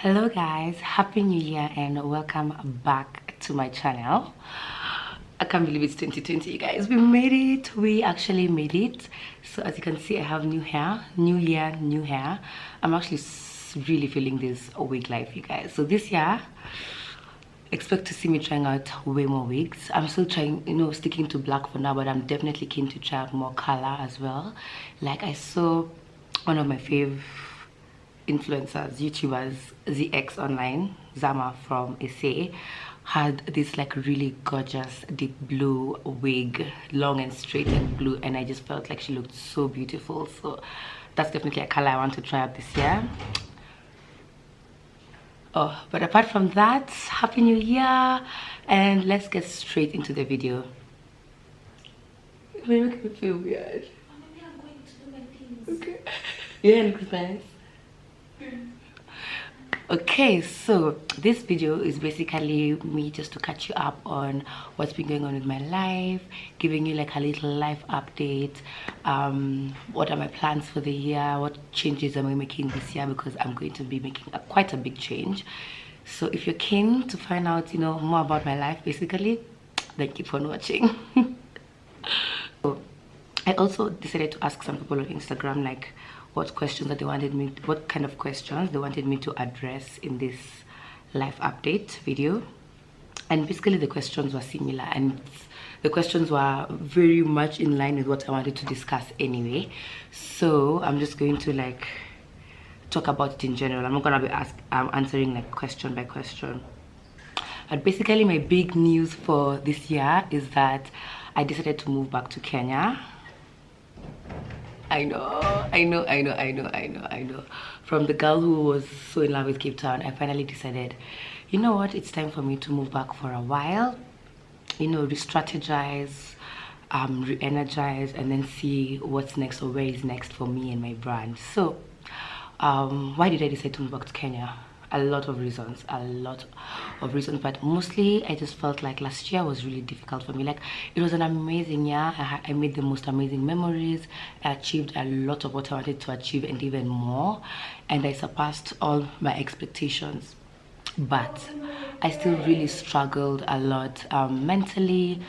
Hello guys, happy new year and welcome back to my channel. I can't believe it's 2020, you guys. We made it. We actually made it. So as you can see, I have new hair. New year, new hair. I'm actually really feeling this wig life, you guys. So this year, expect to see me trying out way more wigs. I'm still trying, sticking to black for now, but I'm definitely keen to try out more color as well. Like I saw one of my fave influencers, YouTubers, ZX Online, Zama from SA, had this like really gorgeous deep blue wig, long and straight and blue, and I just felt like she looked so beautiful. So that's definitely a color I want to try out this year. Oh, but apart from that, happy new year, and let's get straight into the video. You're making me feel weird. Maybe I'm going to do my things. Okay. Yeah, looks nice. Okay, so this video is basically me just to catch you up on what's been going on with my life, giving you like a little life update. What are my plans for the year, what changes am I making this year, because I'm going to be making quite a big change. So if you're keen to find out more about my life, basically, then keep on watching. So I also decided to ask some people on Instagram like what questions that they wanted me, what kind of questions they wanted me to address in this life update video. And basically the questions were similar, and the questions were very much in line with what I wanted to discuss anyway. So I'm just going to like talk about it in general. I'm not gonna be answering like question by question. But basically my big news for this year is that I decided to move back to Kenya. I know. From the girl who was so in love with Cape Town, I finally decided, you know what, it's time for me to move back for a while, re-strategize, re-energize, and then see what's next or where is next for me and my brand. So why did I decide to move back to Kenya? A lot of reasons, but mostly I just felt like last year was really difficult for me. Like it was an amazing year. I made the most amazing memories. I achieved a lot of what I wanted to achieve and even more, and I surpassed all my expectations, but I still really struggled a lot, mentally,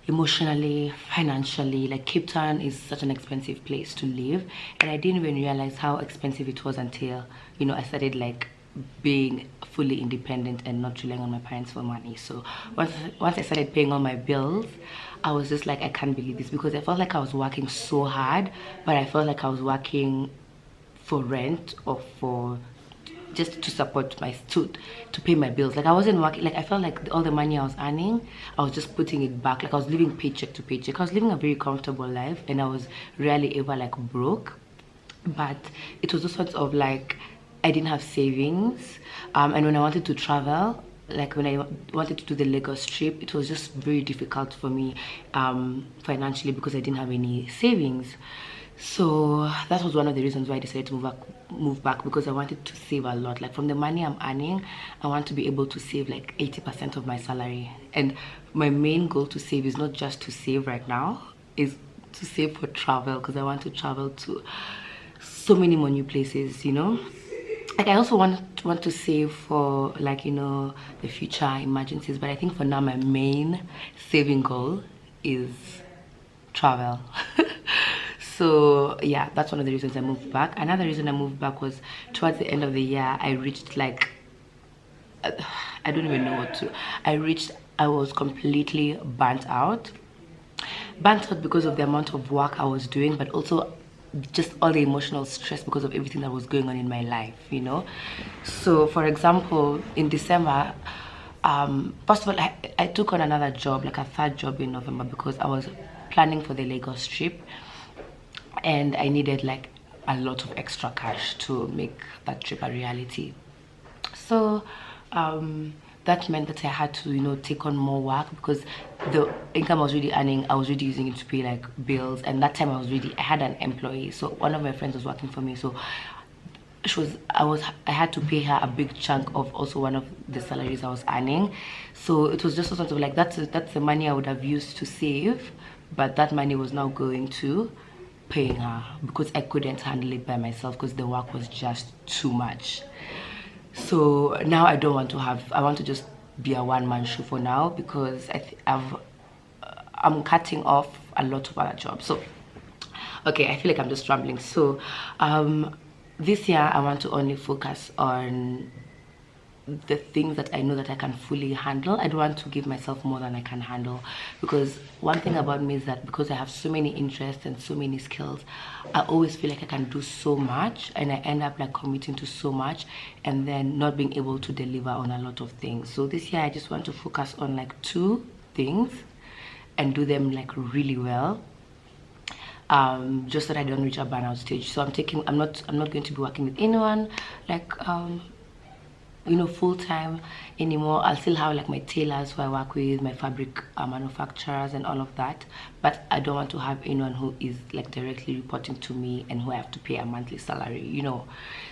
emotionally, financially. Like Cape Town is such an expensive place to live, and I didn't even realize how expensive it was until I started like being fully independent and not relying on my parents for money. So once I started paying all my bills, I was just like, I can't believe this, because I felt like I was working so hard, but I felt like I was working for rent or for just to support my to pay my bills. Like I wasn't working. Like I felt like all the money I was earning, I was just putting it back. Like I was living paycheck to paycheck. I was living a very comfortable life, and I was rarely ever like broke, but it was just sort of like I didn't have savings, and when I wanted to travel, like when I wanted to do the Lagos trip, it was just very difficult for me financially, because I didn't have any savings. So that was one of the reasons why I decided to move back, because I wanted to save a lot. Like from the money I'm earning, I want to be able to save like 80% of my salary. And my main goal to save is not just to save right now, is to save for travel, because I want to travel to so many more new places, Like I also want to save for like the future emergencies, but I think for now my main saving goal is travel. So yeah, that's one of the reasons I moved back. Another reason I moved back was towards the end of the year I reached like I don't even know what to I was completely burnt out because of the amount of work I was doing, but also just all the emotional stress because of everything that was going on in my life, So for example, in December, first of all, I took on another job, like a third job in November, because I was planning for the Lagos trip, and I needed like a lot of extra cash to make that trip a reality. So that meant that I had to take on more work, because the income I was really earning, I was really using it to pay like bills. And that time I had an employee, so one of my friends was working for me, so I had to pay her a big chunk of also one of the salaries I was earning. So it was just sort of like that's the money I would have used to save, but that money was now going to paying her, because I couldn't handle it by myself, because the work was just too much. So now I don't want to have, I want to just be a one-man show for now, because I'm cutting off a lot of other jobs. So okay, I feel like I'm just rambling. So this year I want to only focus on the things that I know that I can fully handle. I don't want to give myself more than I can handle, because one thing about me is that because I have so many interests and so many skills, I always feel like I can do so much, and I end up like committing to so much and then not being able to deliver on a lot of things. So this year I just want to focus on like 2 things and do them like really well, just so that I don't reach a burnout stage. So I'm not going to be working with anyone like you know, full-time anymore. I'll still have like my tailors who I work with, my fabric manufacturers and all of that, but I don't want to have anyone who is like directly reporting to me and who I have to pay a monthly salary, you know.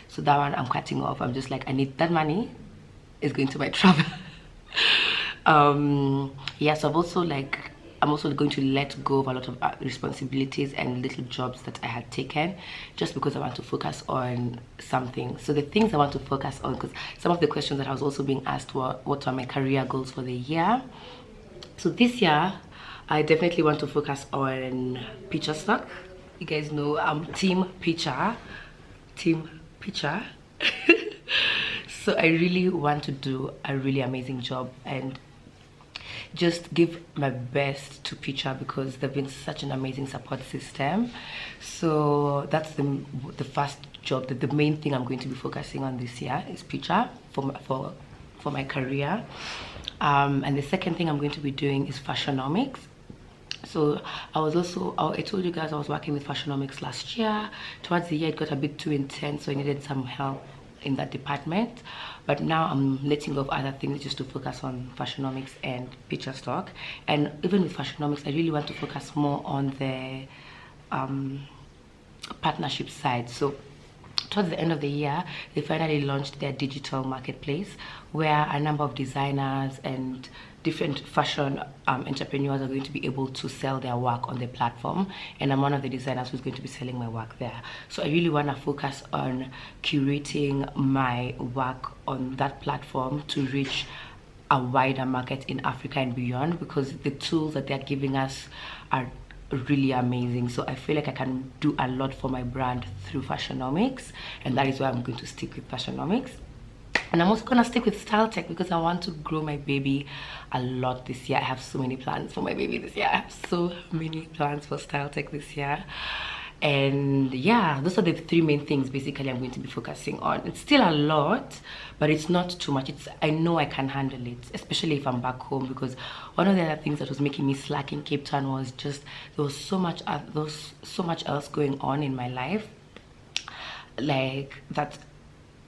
So that one I'm cutting off. I'm just like, I need that money is going to my travel. Yeah, so I'm also going to let go of a lot of responsibilities and little jobs that I had taken, just because I want to focus on something. So the things I want to focus on, because some of the questions that I was also being asked were, what are my career goals for the year? So this year I definitely want to focus on picture stock. You guys know I'm team picture. So I really want to do a really amazing job and just give my best to picture, because they've been such an amazing support system. So that's the first job, that the main thing I'm going to be focusing on this year is picture for my career. And the second thing I'm going to be doing is fashionomics. So I told you guys I was working with fashionomics last year. Towards the year it got a bit too intense, so I needed some help in that department, but now I'm letting go of other things just to focus on fashionomics and picture stock. And even with fashionomics, I really want to focus more on the partnership side. So towards the end of the year, they finally launched their digital marketplace, where a number of designers and different fashion entrepreneurs are going to be able to sell their work on the platform, and I'm one of the designers who's going to be selling my work there. So I really want to focus on curating my work on that platform to reach a wider market in Africa and beyond, because the tools that they're giving us are really amazing. So I feel like I can do a lot for my brand through fashionomics, and that is why I'm going to stick with fashionomics. And I'm also gonna stick with style tech, because I want to grow my baby a lot this year. I have so many plans for my baby this year. I have so many plans for style tech this year. And yeah, those are the 3 main things basically I'm going to be focusing on. It's still a lot, but it's not too much. I know I can handle it, especially if I'm back home, because one of the other things that was making me slack in Cape Town was just there was so much else going on in my life, like that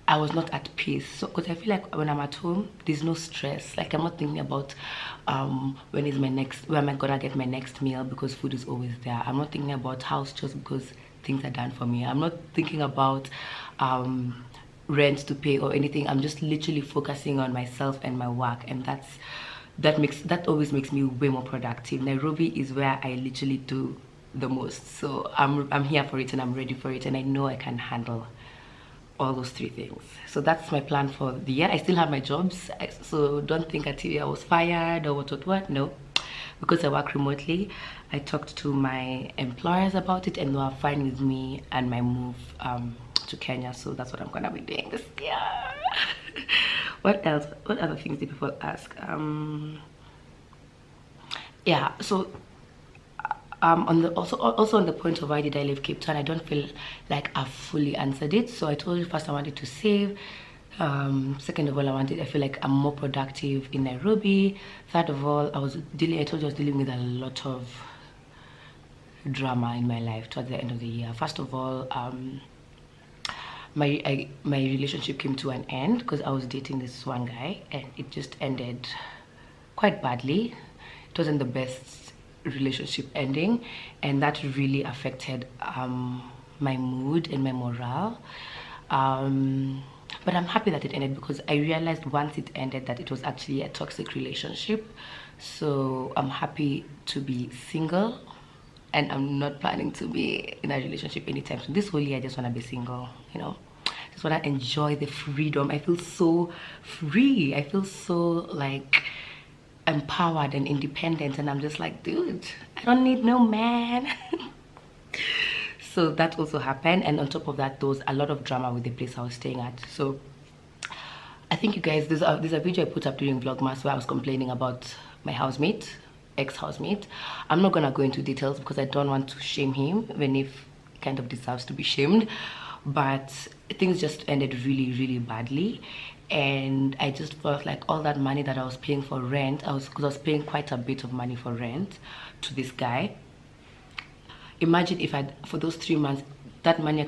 I was not at peace. So because I feel like when I'm at home, there's no stress. Like I'm not thinking about when am I gonna get my next meal, because food is always there. I'm not thinking about house just because things are done for me. I'm not thinking about rent to pay or anything. I'm just literally focusing on myself and my work, and that always makes me way more productive. Nairobi is where I literally do the most. So I'm here for it, and I'm ready for it, and I know I can handle all those 3 things. So that's my plan for the year. I still have my jobs, so don't think I was fired or what. No, because I work remotely, I talked to my employers about it, and they are fine with me and my move to Kenya. So that's what I'm gonna be doing this year. What else? What other things did people ask? Yeah, so also on the point of why did I leave Cape Town, I don't feel like I've fully answered it. So I told you, first I wanted to save, second of all I feel like I'm more productive in Nairobi, third of all I told you I was dealing with a lot of drama in my life towards the end of the year. First of all, my relationship came to an end because I was dating this one guy, and it just ended quite badly. It wasn't the best relationship ending, and that really affected my mood and my morale, but I'm happy that it ended, because I realized once it ended that it was actually a toxic relationship. So I'm happy to be single, and I'm not planning to be in a relationship anytime soon. This whole year I just want to be single, you know, just want to enjoy the freedom. I feel so free. I feel so like empowered and independent, and I'm just like, dude, I don't need no man. So that also happened, and on top of that, there was a lot of drama with the place I was staying at. So I think you guys, there's a video I put up during Vlogmas where I was complaining about my housemate, ex-housemate. I'm not gonna go into details because I don't want to shame him, even if he kind of deserves to be shamed. But things just ended really, really badly, and I just felt like all that money that I was paying for rent, because I was paying quite a bit of money for rent to this guy. Imagine if for those 3 months, that money I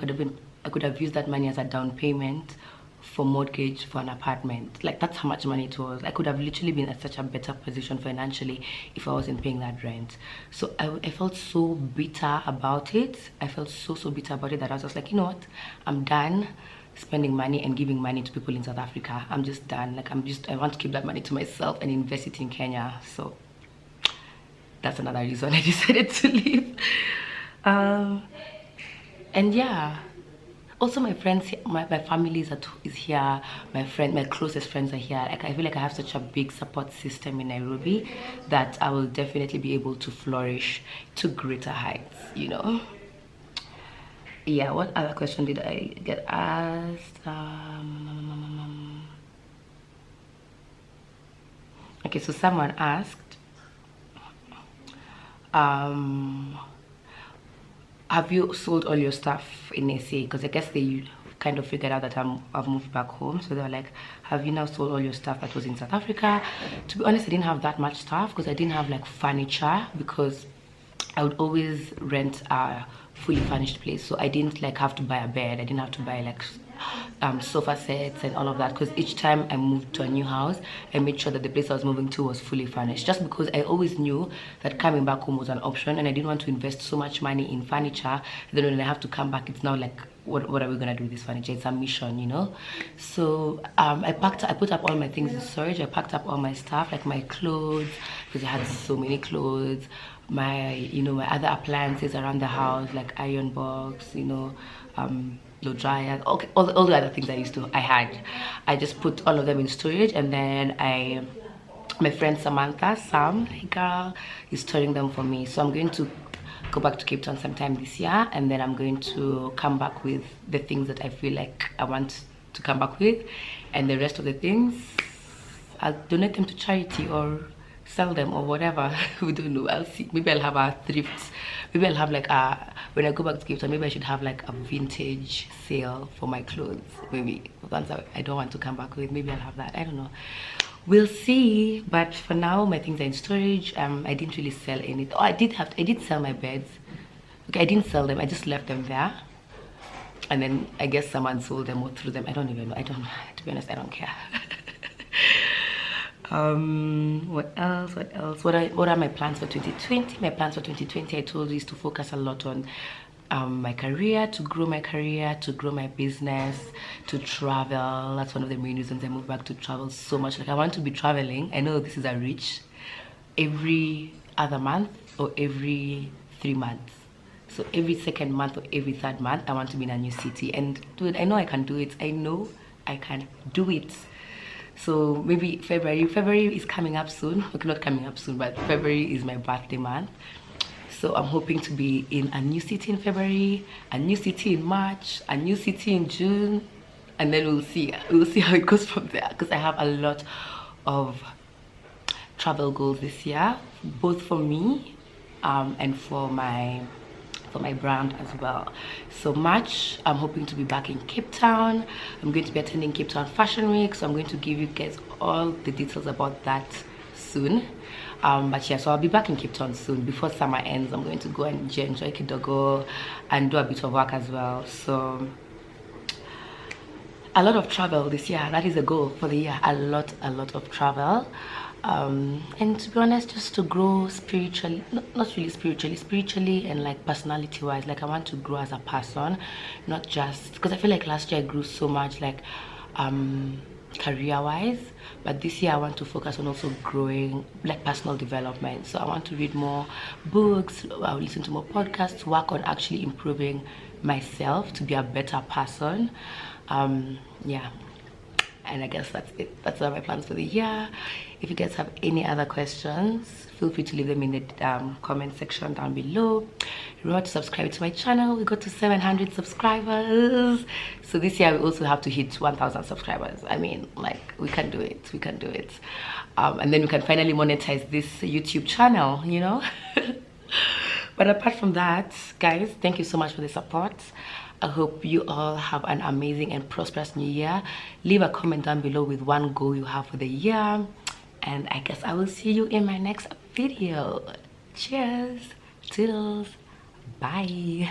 could have used that money as a down payment for mortgage for an apartment. Like, that's how much money it was. I could have literally been at such a better position financially if I wasn't paying that rent. So I felt so bitter about it. I felt so bitter about it that I was just like, you know what, I'm done spending money and giving money to people in South Africa. I'm just done. Like, I want to keep that money to myself and invest it in Kenya. So that's another reason I decided to leave. And yeah, also my friends, my family is here. My closest friends are here. Like, I feel like I have such a big support system in Nairobi that I will definitely be able to flourish to greater heights, you know. Yeah, what other question did I get asked? Okay, so someone asked, have you sold all your stuff in SA? Because I guess they kind of figured out that I've moved back home. So they were like, have you now sold all your stuff that was in South Africa? To be honest, I didn't have that much stuff because I didn't have like furniture, because I would always rent a fully furnished place. So I didn't like have to buy a bed. I didn't have to buy like sofa sets and all of that, because each time I moved to a new house, I made sure that the place I was moving to was fully furnished, just because I always knew that coming back home was an option, and I didn't want to invest so much money in furniture. And then when I have to come back, it's now like, what are we gonna do with this furniture? It's a mission, you know. So I put up all my things in storage. I packed up all my stuff, like my clothes, because I had so many clothes, my my other appliances around the house, like iron box, blow dryer, okay, all the other things I just put all of them in storage. And then my friend Sam, hey girl, is storing them for me. So I'm going to go back to Cape Town sometime this year, and then I'm going to come back with the things that I feel like I want to come back with, and the rest of the things I'll donate them to charity or sell them or whatever. We don't know, I'll see. Maybe I'll have a thrift, maybe I'll have like when I go back to Cape Town, maybe I should have like a vintage sale for my clothes. Maybe once I don't want to come back with, maybe I'll have that. I don't know, we'll see. But for now, my things are in storage. I didn't really sell anything. Oh, I did sell my beds. Okay, I didn't sell them, I just left them there, and then I guess someone sold them or threw them. I don't even know. To be honest, I don't care. What else? What are my plans for 2020? My plans for 2020, I told you, is to focus a lot on my career, to grow my business, to travel. That's one of the main reasons I moved back, to travel so much. Like, I want to be traveling. I know this is a reach, every other month or every 3 months. So every second month or every third month, I want to be in a new city. And dude, I know I can do it. I know I can do it. So maybe February is coming up soon. Okay, not coming up soon, but February is my birthday month. So I'm hoping to be in a new city in February, a new city in March, a new city in June, and then we'll see how it goes from there, because I have a lot of travel goals this year, both for me and for my brand as well. So March, I'm hoping to be back in Cape Town. I'm going to be attending Cape Town Fashion Week, so I'm going to give you guys all the details about that soon. But yeah, so I'll be back in Cape Town soon. Before summer ends, I'm going to go and enjoy Kidogo and do a bit of work as well. So a lot of travel this year. That is a goal for the year. A lot of travel. And to be honest, just to grow spiritually, not really spiritually and like personality wise. Like, I want to grow as a person, not just because I feel like last year I grew so much, like career wise, but this year I want to focus on also growing like personal development. So I want to read more books, I'll listen to more podcasts, work on actually improving myself to be a better person. Yeah, and I guess that's it. That's all my plans for the year. If you guys have any other questions, feel free to leave them in the comment section down below. Remember to subscribe to my channel. We got to 700 subscribers, so this year we also have to hit 1,000 subscribers. I mean, like, we can do it, we can do it. And then we can finally monetize this YouTube channel, you know. But apart from that, guys, thank you so much for the support. I hope you all have an amazing and prosperous new year. Leave a comment down below with one goal you have for the year, and I guess I will see you in my next video. Cheers, toodles, bye.